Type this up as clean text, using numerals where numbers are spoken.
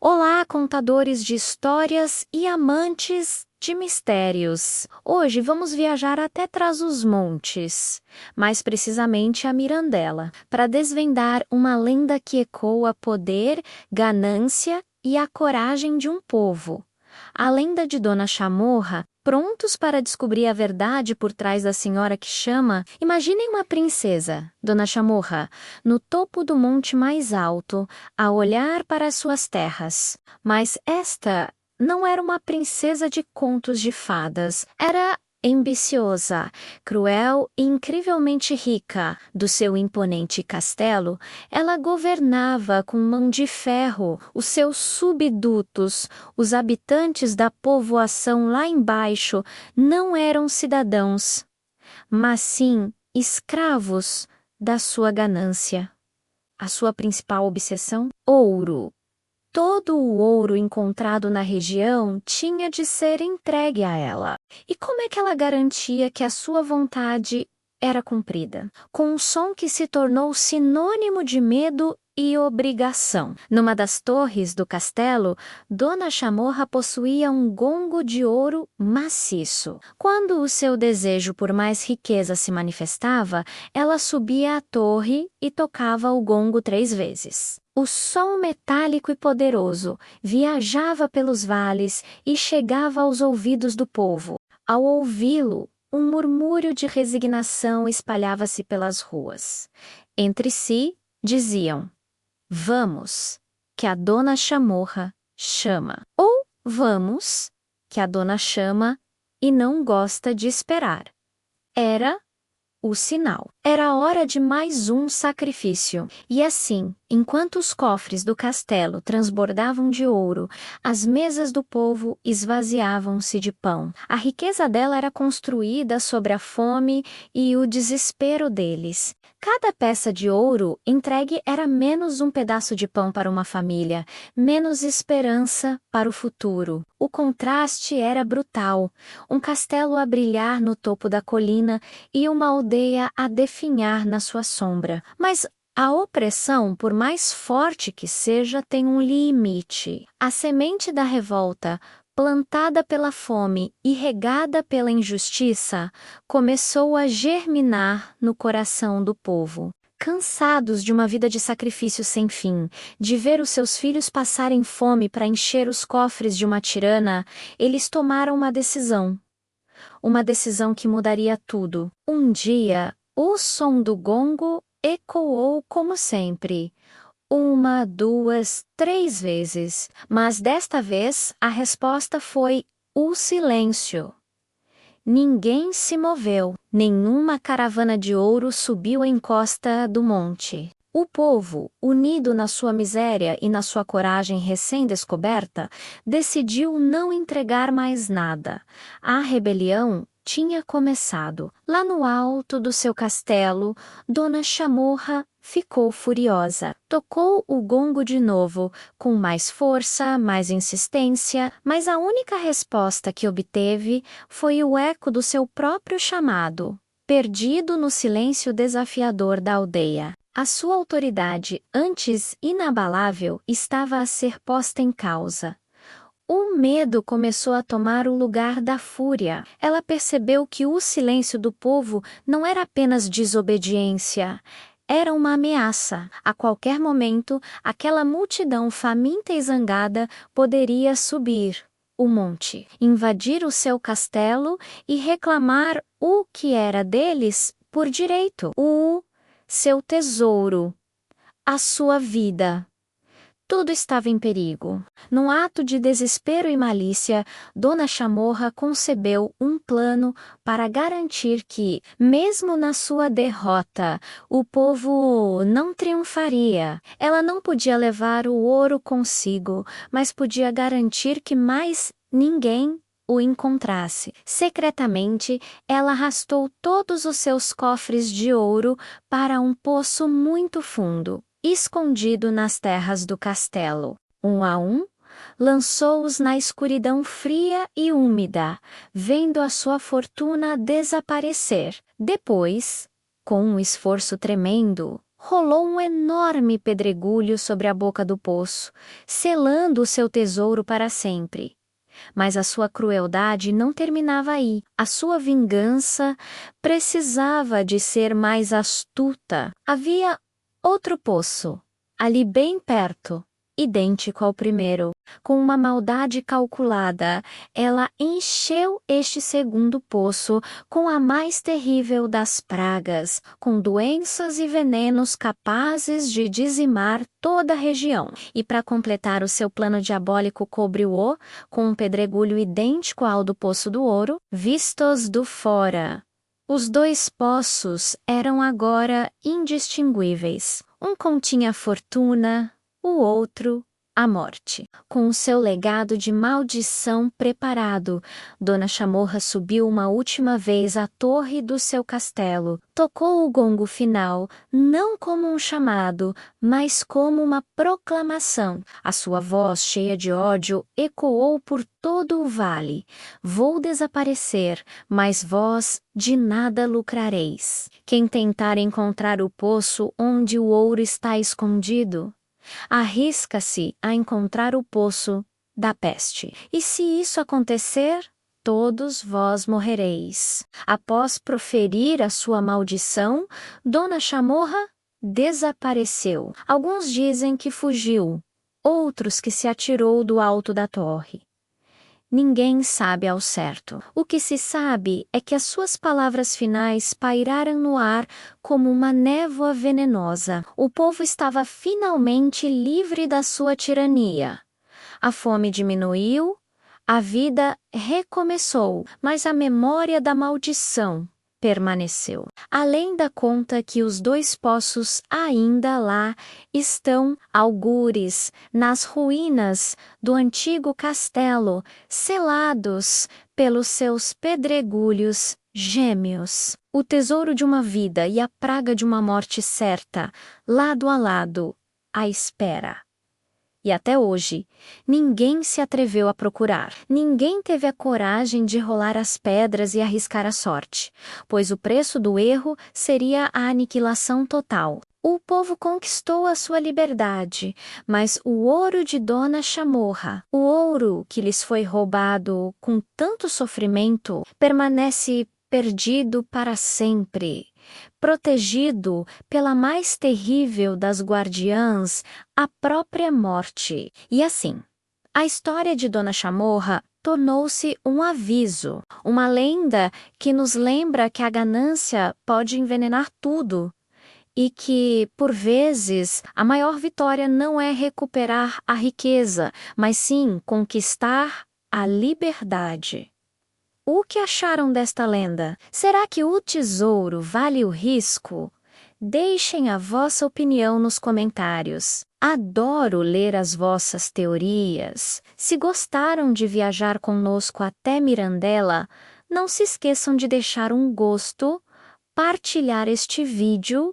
Olá, contadores de histórias e amantes de mistérios. Hoje vamos viajar até Trás-os-Montes, mais precisamente a Mirandela, para desvendar uma lenda que ecoa poder, ganância e a coragem de um povo. A lenda de Dona Chamorra. Prontos para descobrir a verdade por trás da senhora que chama? Imaginem uma princesa, Dona Chamorra, no topo do monte mais alto, a olhar para as suas terras. Mas esta não era uma princesa de contos de fadas. Era ambiciosa, cruel e incrivelmente rica. Do seu imponente castelo, ela governava com mão de ferro os seus subdutos. Os habitantes da povoação lá embaixo não eram cidadãos, mas sim escravos da sua ganância. A sua principal obsessão? Ouro. Todo o ouro encontrado na região tinha de ser entregue a ela. E como é que ela garantia que a sua vontade era cumprida? Com um som que se tornou sinônimo de medo e obrigação. Numa das torres do castelo, Dona Chamorra possuía um gongo de ouro maciço. Quando o seu desejo por mais riqueza se manifestava, ela subia à torre e tocava o gongo 3 vezes. O som metálico e poderoso viajava pelos vales e chegava aos ouvidos do povo. Ao ouvi-lo, um murmúrio de resignação espalhava-se pelas ruas. Entre si, diziam: "Vamos, que a Dona Chamorra chama." Ou "Vamos, que a Dona chama e não gosta de esperar." Era o sinal. Era hora de mais um sacrifício. E assim, enquanto os cofres do castelo transbordavam de ouro, as mesas do povo esvaziavam-se de pão. A riqueza dela era construída sobre a fome e o desespero deles. Cada peça de ouro entregue era menos um pedaço de pão para uma família, menos esperança para o futuro. O contraste era brutal. Um castelo a brilhar no topo da colina e uma aldeia a definhar na sua sombra. Mas a opressão, por mais forte que seja, tem um limite. A semente da revolta, plantada pela fome e regada pela injustiça, começou a germinar no coração do povo. Cansados de uma vida de sacrifício sem fim, de ver os seus filhos passarem fome para encher os cofres de uma tirana, eles tomaram uma decisão. Uma decisão que mudaria tudo. Um dia, o som do gongo ecoou como sempre. 1, 2, 3 vezes. Mas desta vez, a resposta foi o silêncio. Ninguém se moveu. Nenhuma caravana de ouro subiu a encosta do monte. O povo, unido na sua miséria e na sua coragem recém-descoberta, decidiu não entregar mais nada. A rebelião tinha começado. Lá no alto do seu castelo, Dona Chamorra ficou furiosa. Tocou o gongo de novo, com mais força, mais insistência, mas a única resposta que obteve foi o eco do seu próprio chamado, perdido no silêncio desafiador da aldeia. A sua autoridade, antes inabalável, estava a ser posta em causa. O medo começou a tomar o lugar da fúria. Ela percebeu que o silêncio do povo não era apenas desobediência, era uma ameaça. A qualquer momento, aquela multidão faminta e zangada poderia subir o monte, invadir o seu castelo e reclamar o que era deles por direito. O seu tesouro, a sua vida. Tudo estava em perigo. Num ato de desespero e malícia, Dona Chamorra concebeu um plano para garantir que, mesmo na sua derrota, o povo não triunfaria. Ela não podia levar o ouro consigo, mas podia garantir que mais ninguém o encontrasse. Secretamente, ela arrastou todos os seus cofres de ouro para um poço muito fundo, escondido nas terras do castelo. Um a um, lançou-os na escuridão fria e úmida, vendo a sua fortuna desaparecer. Depois, com um esforço tremendo, rolou um enorme pedregulho sobre a boca do poço, selando o seu tesouro para sempre. Mas a sua crueldade não terminava aí. A sua vingança precisava de ser mais astuta. Havia outro poço, ali bem perto, idêntico ao primeiro. Com uma maldade calculada, ela encheu este segundo poço com a mais terrível das pragas, com doenças e venenos capazes de dizimar toda a região. E para completar o seu plano diabólico, cobriu-o com um pedregulho idêntico ao do Poço do Ouro, vistos do fora. Os dois poços eram agora indistinguíveis. Um continha a fortuna, o outro a morte. Com o seu legado de maldição preparado, Dona Chamorra subiu uma última vez à torre do seu castelo. Tocou o gongo final, não como um chamado, mas como uma proclamação. A sua voz, cheia de ódio, ecoou por todo o vale. Vou desaparecer, mas vós de nada lucrareis. Quem tentar encontrar o poço onde o ouro está escondido, arrisca-se a encontrar o poço da peste. E se isso acontecer, todos vós morrereis. Após proferir a sua maldição, Dona Chamorra desapareceu. Alguns dizem que fugiu, outros que se atirou do alto da torre. Ninguém sabe ao certo. O que se sabe é que as suas palavras finais pairaram no ar como uma névoa venenosa. O povo estava finalmente livre da sua tirania. A fome diminuiu, a vida recomeçou, mas a memória da maldição permaneceu. Além da conta que os dois poços ainda lá estão, algures, nas ruínas do antigo castelo, selados pelos seus pedregulhos gêmeos. O tesouro de uma vida e a praga de uma morte certa, lado a lado, à espera. E até hoje, ninguém se atreveu a procurar. Ninguém teve a coragem de rolar as pedras e arriscar a sorte, pois o preço do erro seria a aniquilação total. O povo conquistou a sua liberdade, mas o ouro de Dona Chamorra, o ouro que lhes foi roubado com tanto sofrimento, permanece perdido para sempre, protegido pela mais terrível das guardiãs, a própria morte. E assim, a história de Dona Chamorra tornou-se um aviso, uma lenda que nos lembra que a ganância pode envenenar tudo e que, por vezes, a maior vitória não é recuperar a riqueza, mas sim conquistar a liberdade. O que acharam desta lenda? Será que o tesouro vale o risco? Deixem a vossa opinião nos comentários. Adoro ler as vossas teorias. Se gostaram de viajar conosco até Mirandela, não se esqueçam de deixar um gosto, partilhar este vídeo